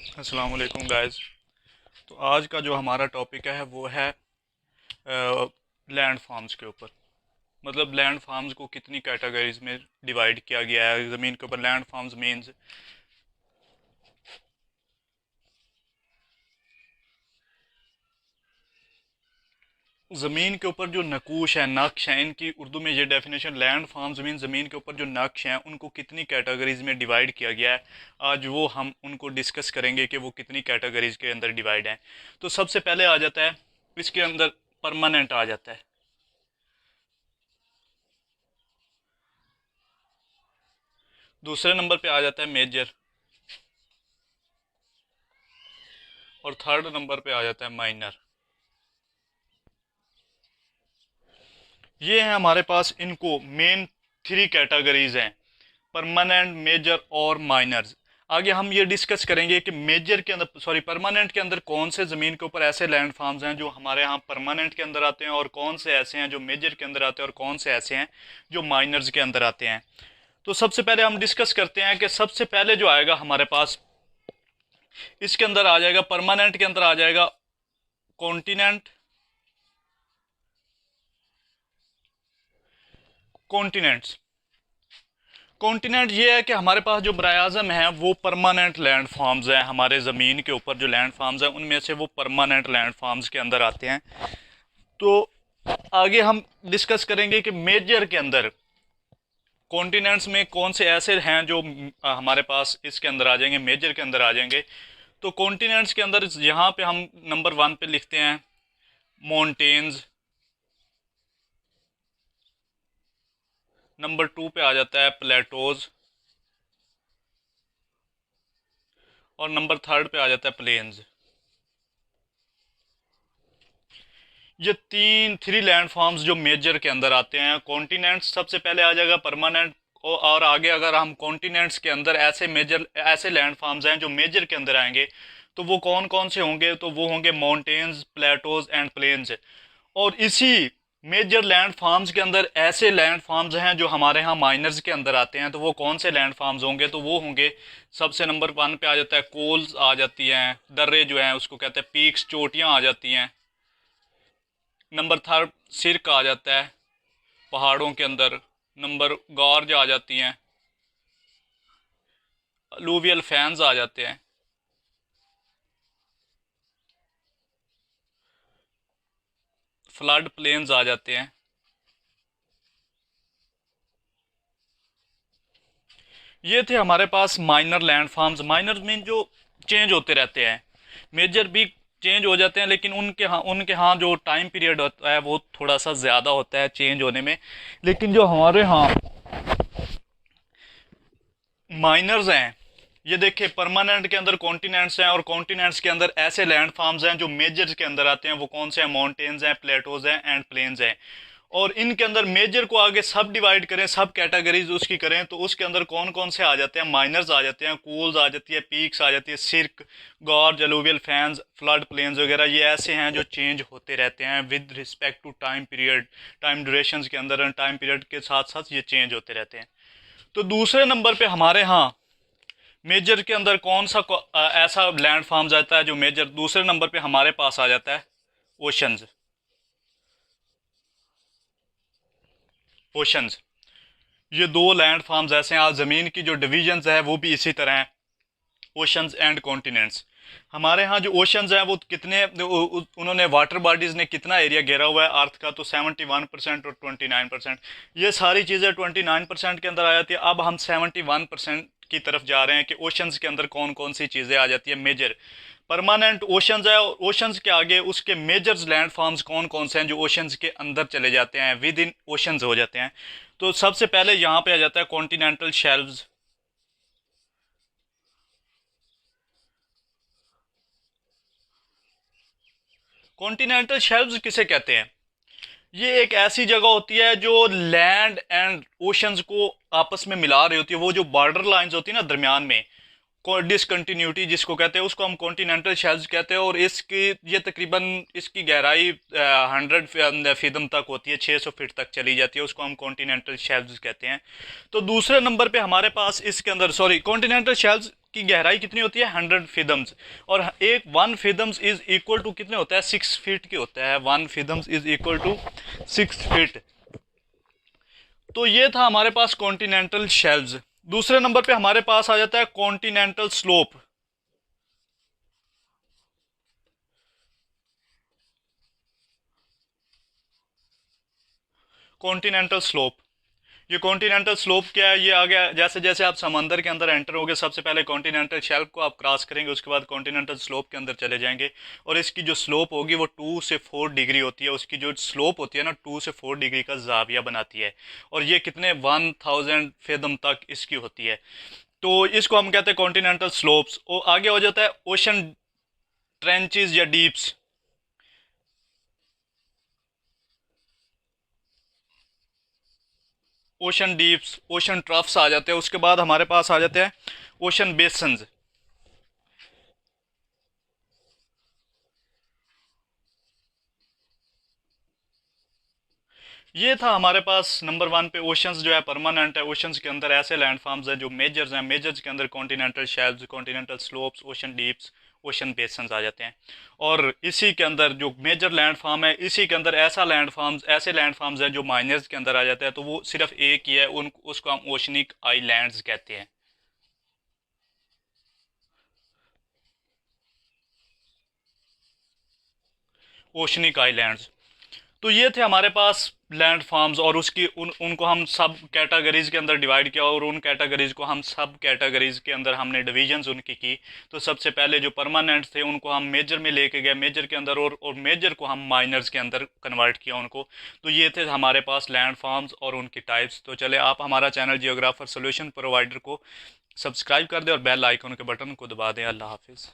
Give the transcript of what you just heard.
अस्सलाम वालेकुम गाइस। तो आज का जो हमारा टॉपिक है वो है लैंड फार्म्स के ऊपर। मतलब लैंड फार्म्स को कितनी कैटेगरीज में डिवाइड किया गया है ज़मीन के ऊपर। लैंड फार्म्स मीन्स ज़मीन के ऊपर जो नकूश है, नक्श है, इनकी उर्दू में ये डेफिनेशन लैंड फार्म्स मीन ज़मीन के ऊपर जो नक्श हैं उनको कितनी कैटेगरीज में डिवाइड किया गया है। आज वो हम उनको डिस्कस करेंगे कि वो कितनी कैटेगरीज के अंदर डिवाइड हैं। तो सबसे पहले आ जाता है इसके अंदर परमानेंट आ जाता है। दूसरे नंबर पे आ जाता है मेजर। और थर्ड नंबर पे आ जाता है माइनर। ये है हमारे पास, इनको मेन थ्री कैटेगरीज हैं, परमानेंट, मेजर और माइनर्स। आगे हम ये डिस्कस करेंगे कि मेजर के अंदर, सॉरी, परमानेंट के अंदर कौन से ज़मीन के ऊपर ऐसे लैंड फार्म्स हैं जो हमारे यहाँ परमानेंट के अंदर आते हैं, और कौन से ऐसे हैं जो मेजर के अंदर आते हैं, और कौन से ऐसे हैं जो माइनर्स के अंदर आते हैं। तो सबसे पहले हम डिस्कस करते हैं कि सबसे पहले जो आएगा हमारे पास, इसके अंदर आ जाएगा, परमानेंट के अंदर आ जाएगा कॉन्टिनेंट। कॉन्टिनेंट्स, कॉन्टिनेंट ये है कि हमारे पास जो बराए आज़म है वो परमानेंट लैंड फार्म्स हैं। हमारे ज़मीन के ऊपर जो लैंड फार्म्स हैं उनमें से वो परमानेंट लैंड फार्म्स के अंदर आते हैं। तो आगे हम डिस्कस करेंगे कि मेजर के अंदर कॉन्टिनेंट्स में कौन से ऐसे हैं जो हमारे पास इसके अंदर आ जाएंगे, मेजर के अंदर आ जाएंगे। तो कॉन्टिनेंट्स के अंदर यहाँ पे हम नंबर 1 पे लिखते हैं माउंटेन्स। नंबर 2 पे आ जाता है प्लेटोज। और नंबर 3 पे आ जाता है प्लेन्स। ये थ्री लैंड फॉर्म्स जो मेजर के अंदर आते हैं। कॉन्टिनेंट्स सबसे पहले आ जाएगा परमानेंट, और आगे अगर हम कॉन्टिनेंट्स के अंदर ऐसे मेजर ऐसे लैंड फॉर्म्स हैं जो मेजर के अंदर आएंगे, तो वो कौन कौन से होंगे? तो वो होंगे माउंटेन्स, प्लेटोज एंड प्लेन्स। और इसी मेजर लैंड फार्म्स के अंदर ऐसे लैंड फार्म्स हैं जो हमारे यहाँ माइनर्स के अंदर आते हैं। तो वो कौन से लैंड फार्म्स होंगे? तो वो होंगे, सबसे नंबर 1 पे आ जाता है कोल्स आ जाती हैं, दर्रे जो हैं उसको कहते हैं पीक्स, चोटियाँ आ जाती हैं। नंबर 3 सिरक आ जाता है पहाड़ों के अंदर। नंबर गॉर्ज आ जाती हैं, अलूवियल फैंस आ जाते हैं। फ्लड प्लेन्स आ जाते हैं। ये थे हमारे पास minor land farms. Minor mean जो चेंज होते रहते हैं। मेजर भी चेंज हो जाते हैं, लेकिन उनके यहाँ जो टाइम पीरियड होता है वो थोड़ा सा ज़्यादा होता है चेंज होने में। लेकिन जो हमारे यहाँ माइनर्स हैं, ये देखिए, परमानेंट के अंदर कॉन्टिनेंट्स हैं, और कॉन्टिनेंट्स के अंदर ऐसे लैंड फार्म्स हैं जो मेजर के अंदर आते हैं। वो कौन से हैं? माउंटेन्स हैं, प्लेटोज हैं एंड प्लेन्स हैं। और इनके अंदर मेजर को आगे सब डिवाइड करें, सब कैटेगरीज उसकी करें, तो उसके अंदर कौन कौन से आ जाते हैं? माइनर्स आ जाते हैं, कूल्स आ जाती है, पीक्स आ जाती है, cirque, gorge, alluvial fans, flood plains वगैरह। ये ऐसे हैं जो चेंज होते रहते हैं with respect to time period, time durations के अंदर, टाइम पीरियड के साथ साथ ये चेंज होते रहते हैं। तो दूसरे नंबर पे हमारे यहाँ मेजर के अंदर कौन सा ऐसा लैंड फार्म जाता है जो मेजर, दूसरे नंबर पे हमारे पास आ जाता है ओशंस। ओशंस, ये दो लैंड फार्म्स ऐसे हैं। आज ज़मीन की जो डिवीजन्स है वो भी इसी तरह हैं, ओशंस एंड कॉन्टिनेंट्स। हमारे यहाँ जो ओशंस हैं वो कितने, उन्होंने वाटर बॉडीज़ ने कितना एरिया घेरा हुआ है अर्थ का? तो 71% और 29%। ये सारी चीज़ें 29% के अंदर आ जाती है। अब हम 71% की तरफ जा रहे हैं कि ओशंस के अंदर कौन कौन सी चीज़ें आ जाती है मेजर। परमानेंट ओशंस है, और ओशंस के आगे उसके मेजर्स लैंड फार्म्स कौन कौन से हैं जो ओशंस के अंदर चले जाते हैं, विद इन ओशंस हो जाते हैं। तो सबसे पहले यहाँ पे आ जाता है कॉन्टिनेंटल शेल्व्स। कॉन्टिनेंटल शेल्व्स किसे कहते हैं? ये एक ऐसी जगह होती है जो लैंड एंड ओशंस को आपस में मिला रही होती है। वो जो बॉर्डर लाइंस होती है ना दरमियान में, डिसकंटिन्यूटी जिसको कहते हैं, उसको हम कॉन्टिनेंटल शेल्व्स कहते हैं। और इसकी ये तकरीबन इसकी गहराई 100 फीदम तक होती है, 600 फीट तक चली जाती है। उसको हम कॉन्टिनेंटल शेल्व्स कहते हैं। तो दूसरे नंबर पे हमारे पास इसके अंदर, सॉरी, कॉन्टिनेंटल शेल्व्स की गहराई कितनी होती है 100 फिदम्स, और एक 1 फिदम्स इज इक्वल टू कितने होता है 6 फीट की होता है, 1 फिदम्स इज इक्वल टू 6 फीट। तो ये था हमारे पास कॉन्टिनेंटल शेल्व्स। दूसरे नंबर पे हमारे पास आ जाता है कॉन्टिनेंटल स्लोप। कॉन्टिनेंटल स्लोप, ये कॉन्टिनेंटल स्लोप क्या है, ये आ गया जैसे जैसे आप समंदर के अंदर एंटर होगे सबसे पहले कॉन्टिनेंटल शेल्फ को आप क्रॉस करेंगे, उसके बाद कॉन्टिनेंटल स्लोप के अंदर चले जाएंगे, और इसकी जो स्लोप होगी वो 2 से 4 डिग्री होती है। उसकी जो स्लोप होती है ना 2 से 4 डिग्री का जाविया बनाती है, और ये कितने 1000 फेदम तक इसकी होती है। तो इसको हम कहते हैं कॉन्टिनेंटल स्लोप्स। और आगे हो जाता है ओशन ट्रेंचेस या deeps. Ocean deeps, ocean troughs आ जाते हैं। उसके बाद हमारे पास आ जाते हैं ओशन बेसन्स। ये था हमारे पास नंबर 1 पे ओशंस जो है परमानेंट है। ओशंस के अंदर ऐसे लैंड फार्म्स हैं जो मेजर्स हैं, मेजर्स के अंदर continental shelves, continental slopes, ocean deeps, ocean basins आ जाते हैं। और इसी के अंदर जो मेजर लैंड फार्म है, इसी के अंदर ऐसे लैंड फार्म्स हैं जो माइनर्स के अंदर आ जाते हैं, तो वो सिर्फ एक ही है, उसको हम ओशनिक आइलैंड्स कहते हैं। Oceanic islands. तो ये थे हमारे पास लैंड फार्म्स, और उसकी उनको हम सब कैटेगरीज के अंदर डिवाइड किया, और उन कैटेगरीज को हम सब कैटेगरीज के अंदर हमने डिवीजन्स उनकी की। तो सबसे पहले जो परमानेंट थे उनको हम मेजर में लेके गए, मेजर के अंदर, और मेजर को हम माइनर्स के अंदर कन्वर्ट किया उनको। तो ये थे हमारे पास लैंड फार्म्स और उनकी टाइप्स। तो चले आप हमारा चैनल जियोग्राफर सोल्यूशन प्रोवाइडर को सब्सक्राइब कर दें और बेल आइकन के बटन को दबा दें। अल्लाह हाफिज़।